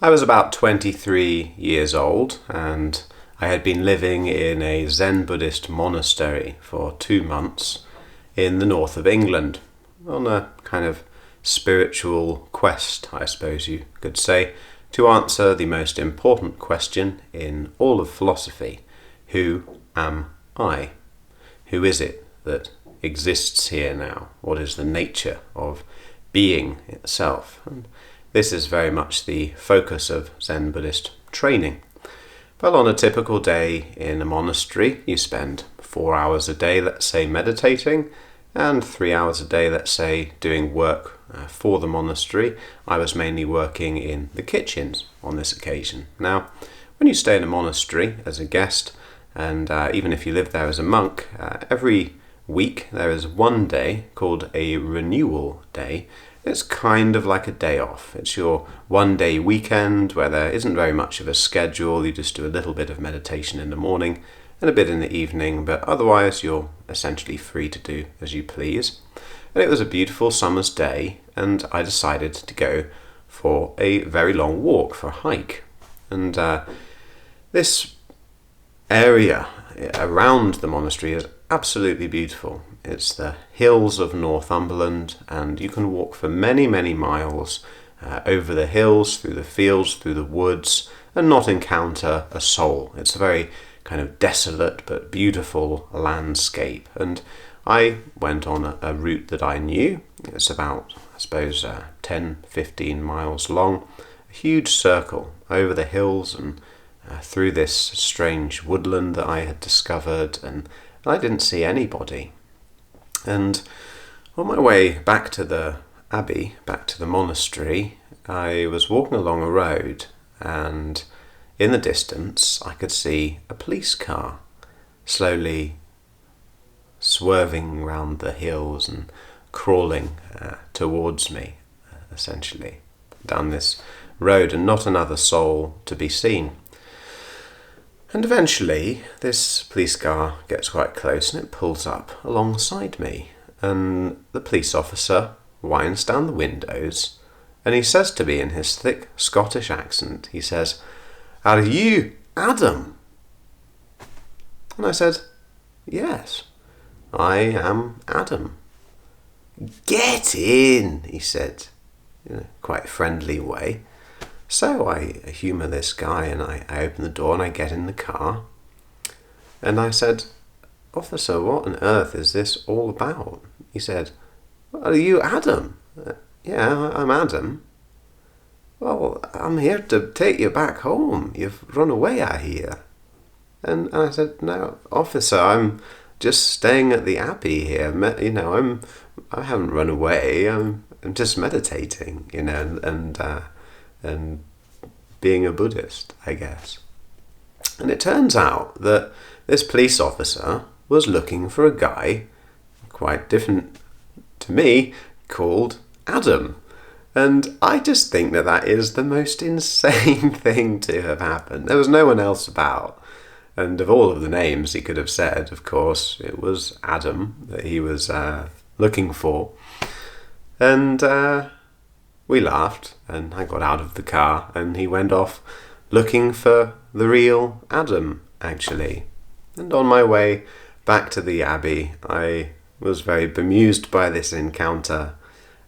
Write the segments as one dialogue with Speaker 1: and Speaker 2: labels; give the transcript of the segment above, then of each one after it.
Speaker 1: I was about 23 years old and I had been living in a Zen Buddhist monastery for 2 months in the north of England on a kind of spiritual quest, I suppose you could say, to answer the most important question in all of philosophy: who am I? Who is it that exists here now? What is the nature of being itself? And this is very much the focus of Zen Buddhist training. Well, on a typical day in a monastery, you spend 4 hours a day, let's say, meditating, and 3 hours a day, let's say, doing work for the monastery. I was mainly working in the kitchens on this occasion. Now, when you stay in a monastery as a guest, and even if you live there as a monk, every week there is one day called a renewal day. It's kind of like a day off. It's your one-day weekend where there isn't very much of a schedule. You just do a little bit of meditation in the morning and a bit in the evening, but otherwise you're essentially free to do as you please. And it was a beautiful summer's day, and I decided to go for a very long walk, for a hike. And this area around the monastery is absolutely beautiful. It's the hills of Northumberland, and you can walk for many, many miles over the hills, through the fields, through the woods, and not encounter a soul. It's a very kind of desolate but beautiful landscape. And I went on a route that I knew. It's about, I suppose, 10, 15 miles long, a huge circle over the hills and through this strange woodland that I had discovered, and I didn't see anybody. And on my way back to the abbey, back to the monastery, I was walking along a road, and in the distance I could see a police car slowly swerving round the hills and crawling towards me, essentially, down this road, and not another soul to be seen. And eventually this police car gets quite close and it pulls up alongside me, and the police officer winds down the windows and he says to me in his thick Scottish accent, he says, "Are you Adam?" And I said, "Yes, I am Adam." "Get in," he said, in a quite friendly way. So I humour this guy, and I open the door and I get in the car. And I said, "Officer, what on earth is this all about?" He said, "Are you Adam?" "Yeah, I'm Adam." "Well, I'm here to take you back home. You've run away, I hear." And I said, "No, officer, I'm just staying at the abbey here. I haven't run away. I'm just meditating, and being a Buddhist, I guess." And it turns out that this police officer was looking for a guy quite different to me called Adam. And I just think that is the most insane thing to have happened. There was no one else about. And of all of the names he could have said, of course, it was Adam that he was looking for. And we laughed, and I got out of the car, and he went off looking for the real Adam, actually. And on my way back to the abbey, I was very bemused by this encounter,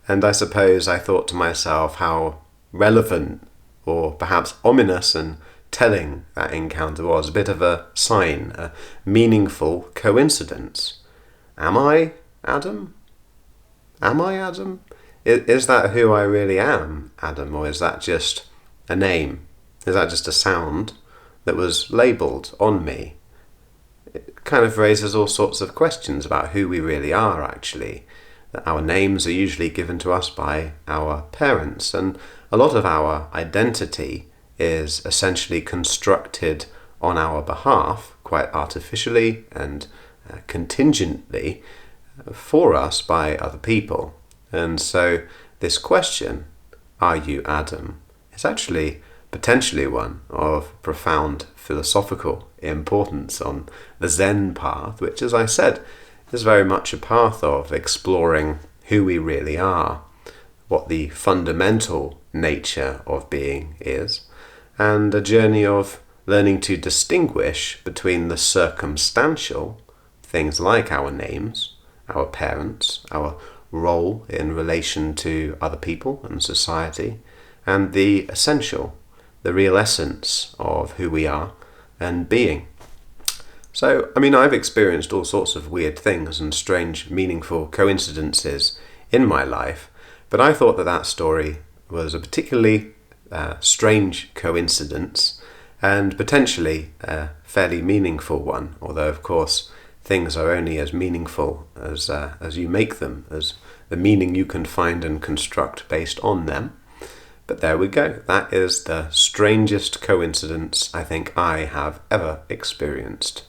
Speaker 1: and I suppose I thought to myself how relevant, or perhaps ominous and telling, that encounter was. A bit of a sign, a meaningful coincidence. Am I Adam? Am I Adam? Is that who I really am, Adam, or is that just a name? Is that just a sound that was labelled on me? It kind of raises all sorts of questions about who we really are, actually. That our names are usually given to us by our parents, and a lot of our identity is essentially constructed on our behalf, quite artificially and contingently, for us by other people. And so this question, "Are you Adam?" is actually potentially one of profound philosophical importance on the Zen path, which, as I said, is very much a path of exploring who we really are, what the fundamental nature of being is, and a journey of learning to distinguish between the circumstantial, things like our names, our parents, our role in relation to other people and society, and the essential, the real essence of who we are and being. So, I've experienced all sorts of weird things and strange, meaningful coincidences in my life, but I thought that story was a particularly strange coincidence and potentially a fairly meaningful one, although of course things are only as meaningful as you make them, as the meaning you can find and construct based on them. But there we go. That is the strangest coincidence I think I have ever experienced.